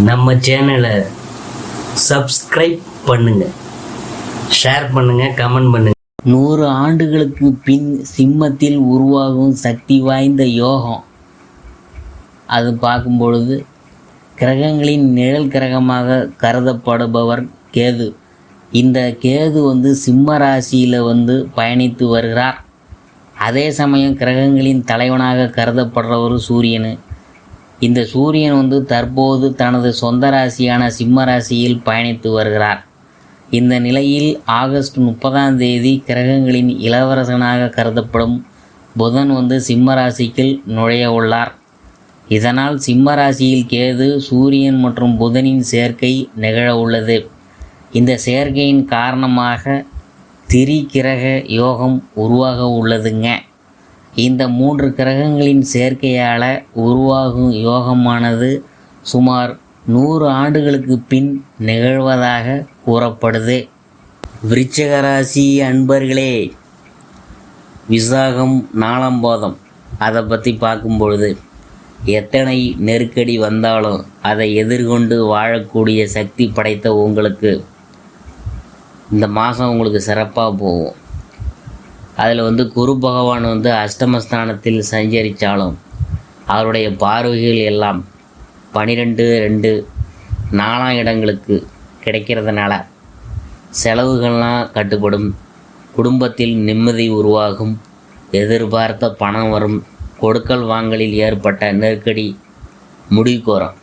நம்ம சேனலை சப்ஸ்கிரைப் பண்ணுங்கள், ஷேர் பண்ணுங்கள், கமெண்ட் பண்ணுங்கள். 100 ஆண்டுகளுக்கு பின் சிம்மத்தில் உருவாகும் சக்தி வாய்ந்த யோகம். அது பார்க்கும் பொழுது கிரகங்களின் நிழல் கிரகமாக கருதப்படுபவர் கேது. இந்த கேது சிம்ம ராசியில் பயணித்து வருகிறார். அதே சமயம் கிரகங்களின் தலைவனாக கருதப்படுறவர் சூரியன். இந்த சூரியன் தற்போது தனது சொந்த ராசியான சிம்ம ராசியில் பயணித்து வருகிறார். இந்த நிலையில் ஆகஸ்ட் 30ஆம் தேதி கிரகங்களின் இளவரசனாக கருதப்படும் புதன் சிம்ம ராசிக்குள் நுழைய உள்ளார். இதனால் சிம்ம ராசியில் கேது, சூரியன் மற்றும் புதனின் சேர்க்கை நிகழ உள்ளது. இந்த சேர்க்கையின் காரணமாக திரிகிரக யோகம் உருவாக உள்ளதுங்க. இந்த 3 கிரகங்களின் சேர்க்கையால் உருவாகும் யோகமானது சுமார் 100 ஆண்டுகளுக்கு பின் நிகழ்வதாக கூறப்படுது. விருச்சிக ராசி அன்பர்களே, விசாகம் 4ஆம் பாதம் அதை பற்றி பார்க்கும்பொழுது எத்தனை நெருக்கடி வந்தாலும் அதை எதிர்கொண்டு வாழக்கூடிய சக்தி படைத்த உங்களுக்கு இந்த மாதம் உங்களுக்கு சிறப்பாக போகும். அதில் குரு பகவான் அஷ்டமஸ்தானத்தில் சஞ்சரித்தாலும் அவருடைய பார்வைகள் எல்லாம் 12, 2, 4ஆம் இடங்களுக்கு கிடைக்கிறதுனால செலவுகள்லாம் கட்டுப்படும், குடும்பத்தில் நிம்மதி உருவாகும், எதிர்பார்த்த பணம் வரும், கொடுக்கல் வாங்கலில் ஏற்பட்ட நெருக்கடி முடிவுக்கு வரும்.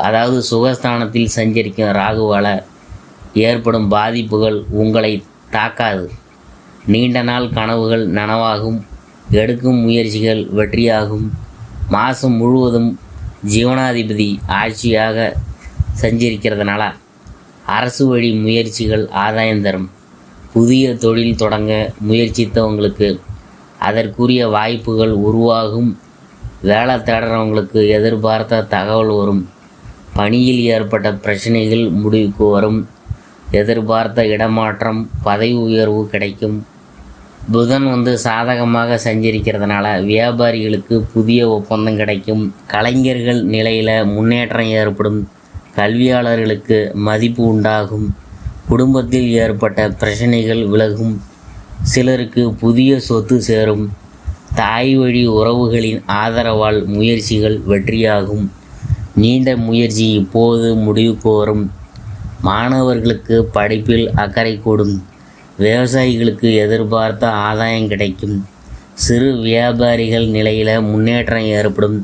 அதாவது சுகஸ்தானத்தில் சஞ்சரிக்கும் ராகுவால் ஏற்படும் பாதிப்புகள் உங்களை தாக்காது. நீண்ட நாள் கனவுகள் நனவாகும், எடுக்கும் முயற்சிகள் வெற்றியாகும். மாதம் முழுவதும் ஜீவனாதிபதி ஆட்சியாக சஞ்சரிக்கிறதுனால அரசு வழி முயற்சிகள் ஆதாயம் தரும். புதிய தொழில் தொடங்க முயற்சித்தவங்களுக்கு அதற்குரிய வாய்ப்புகள் உருவாகும். வேலை தேடுறவங்களுக்கு எதிர்பார்த்த தகவல் வரும். பணியில் ஏற்பட்ட பிரச்சனைகள் முடிவுக்கு வரும். எதிர்பார்த்த இடமாற்றம், பதவி உயர்வு கிடைக்கும். புதன் சாதகமாக சஞ்சரிக்கிறதுனால வியாபாரிகளுக்கு புதிய ஒப்பந்தம் கிடைக்கும். கலைஞர்கள் நிலையில் முன்னேற்றம் ஏற்படும். கல்வியாளர்களுக்கு மதிப்பு உண்டாகும். குடும்பத்தில் ஏற்பட்ட பிரச்சனைகள் விலகும். சிலருக்கு புதிய சொத்து சேரும். தாய் வழி உறவுகளின் ஆதரவால் முயற்சிகள் வெற்றியாகும். நீண்ட முயற்சி இப்போது முடிவுக்கு வரும். மாணவர்களுக்கு படிப்பில் அக்கறை கூடும். விவசாயிகளுக்கு எதிர்பார்த்த ஆதாயம் கிடைக்கும். சிறு வியாபாரிகள் நிலையில் முன்னேற்றம் ஏற்படும்.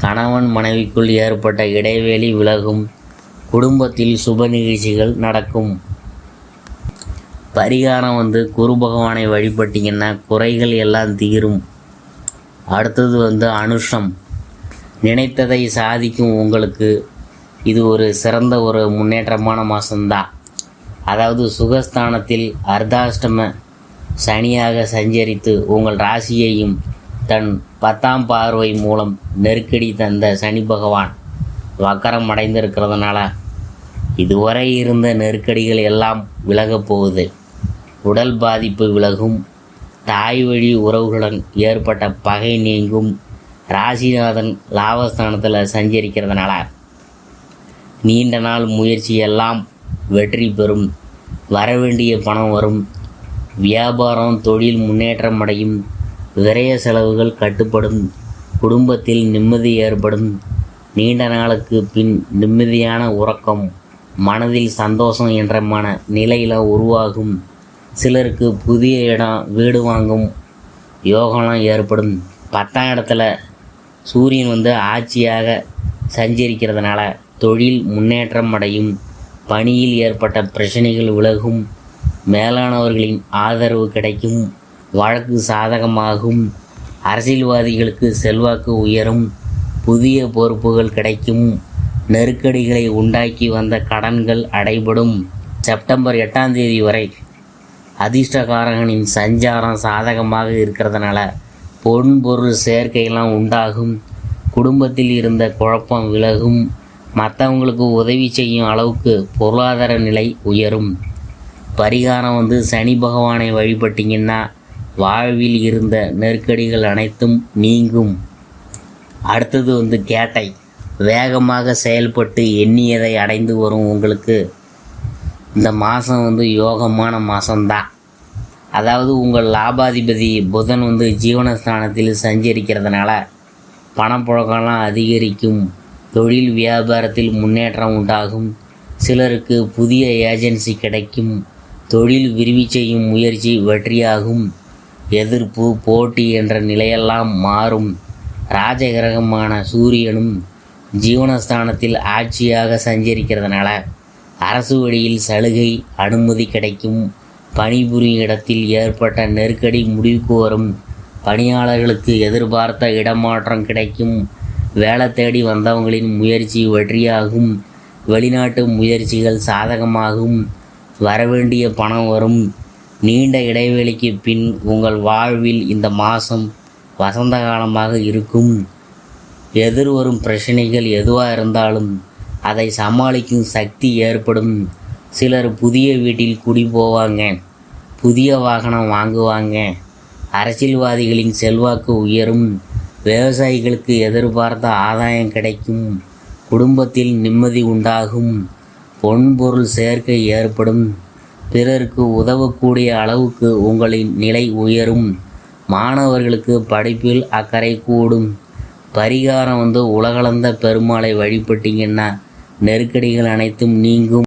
கணவன் மனைவிக்குள் ஏற்பட்ட இடைவெளி விலகும். குடும்பத்தில் சுப நிகழ்ச்சிகள் நடக்கும். பரிகாரம் குரு பகவானை வழிபட்டிங்கன்னா குறைகள் எல்லாம் தீரும். அடுத்தது அனுஷம். நினைத்ததை சாதிக்கும் உங்களுக்கு இது ஒரு சிறந்த முன்னேற்றமான மாதம்தான். அதாவது சுகஸ்தானத்தில் அர்த்தாஷ்டம சனியாக சஞ்சரித்து உங்கள் ராசியையும் தன் 10ஆம் பார்வை மூலம் நெருக்கடி தந்த சனி பகவான் வக்கரம் அடைந்திருக்கிறதுனால இதுவரை இருந்த நெருக்கடிகள் எல்லாம் விலகப் போகுது. உடல் பாதிப்பு விலகும். தாய் வழி உறவுகளுடன் ஏற்பட்ட பகை நீங்கும். ராசிநாதன் லாபஸ்தானத்தில் சஞ்சரிக்கிறதுனால நீண்ட நாள் முயற்சி எல்லாம் வெற்றி பெறும். வரவேண்டிய பணம் வரும். வியாபாரம், தொழில் முன்னேற்றம் அடையும். விரய செலவுகள் கட்டுப்படும். குடும்பத்தில் நிம்மதி ஏற்படும். நீண்ட நாளுக்கு பின் நிம்மதியான உறக்கம், மனதில் சந்தோஷம் என்ற நிலையில் உருவாகும். சிலருக்கு புதிய இடம், வீடு வாங்கும் யோகம்லாம் ஏற்படும். 10ஆம் இடத்துல சூரியன் ஆட்சியாக சஞ்சரிக்கிறதுனால தொழில் முன்னேற்றம் அடையும். பணியில் ஏற்பட்ட பிரச்சனைகள் விலகும். மேலானவர்களின் ஆதரவு கிடைக்கும். வழக்கு சாதகமாகும். அரசியல்வாதிகளுக்கு செல்வாக்கு உயரும். புதிய பொறுப்புகள் கிடைக்கும். நெருக்கடிகளை உண்டாக்கி வந்த கடன்கள் அடைபடும். செப்டம்பர் 8ஆம் தேதி வரை அதிர்ஷ்டகாரகனின் சஞ்சாரம் சாதகமாக இருக்கிறதுனால பொன்பொருள் சேர்க்கையெல்லாம் உண்டாகும். குடும்பத்தில் இருந்த குழப்பம் விலகும். மற்றவங்களுக்கு உதவி செய்யும் அளவுக்கு பொருளாதார நிலை உயரும். பரிகாரம் சனி பகவானை வழிபட்டிங்கன்னா வாழ்வில் இருந்த நெருக்கடிகள் அனைத்தும் நீங்கும். அடுத்தது கேட்டை. வேகமாக செயல்பட்டு எண்ணியதை அடைந்து வரும் உங்களுக்கு இந்த மாதம் வந்து யோகமான மாதம்தான். அதாவது உங்கள் லாபாதிபதி புதன் வந்து ஜீவனஸ்தானத்தில் சஞ்சரிக்கிறதுனால பணப்புழக்கம்லாம் அதிகரிக்கும். தொழில் வியாபாரத்தில் முன்னேற்றம் உண்டாகும். சிலருக்கு புதிய ஏஜென்சி கிடைக்கும். தொழில் விரிவு செய்யும் முயற்சி வெற்றியாகும். எதிர்ப்பு போட்டி என்ற நிலையெல்லாம் மாறும். ராஜகிரகமான சூரியனும் ஜீவனஸ்தானத்தில் ஆட்சியாக சஞ்சரிக்கிறதுனால அரசு வழியில் சலுகை அனுமதி கிடைக்கும். பணிபுரியும் இடத்தில் ஏற்பட்ட நெருக்கடி முடிவுக்கு வரும். பணியாளர்களுக்கு எதிர்பார்த்த இடமாற்றம் கிடைக்கும். வேலை தேடி வந்தவங்களின் முயற்சி வெற்றியாகும். வெளிநாட்டு முயற்சிகள் சாதகமாகும். வரவேண்டிய பணம் வரும். நீண்ட இடைவெளிக்கு பின் உங்கள் வாழ்வில் இந்த மாதம் வசந்த காலமாக இருக்கும். எதிர்வரும் பிரச்சனைகள் எதுவாக இருந்தாலும் அதை சமாளிக்கும் சக்தி ஏற்படும். சிலர் புதிய வீட்டில் குடி போவாங்க. புதிய வாகனம் வாங்குவாங்க. அரசியல்வாதிகளின் செல்வாக்கு உயரும். விவசாயிகளுக்கு எதிர்பார்த்த ஆதாயம் கிடைக்கும். குடும்பத்தில் நிம்மதி உண்டாகும். பொன்பொருள் சேர்க்கை ஏற்படும். பிறருக்கு உதவக்கூடிய அளவுக்கு உங்களின் நிலை உயரும். மாணவர்களுக்கு படிப்பில் அக்கறை கூடும். பரிகாரம் வந்து உலகளந்த பெருமாளை வழிபட்டீங்கன்னா நெருக்கடிகள் அனைத்தும் நீங்கும்.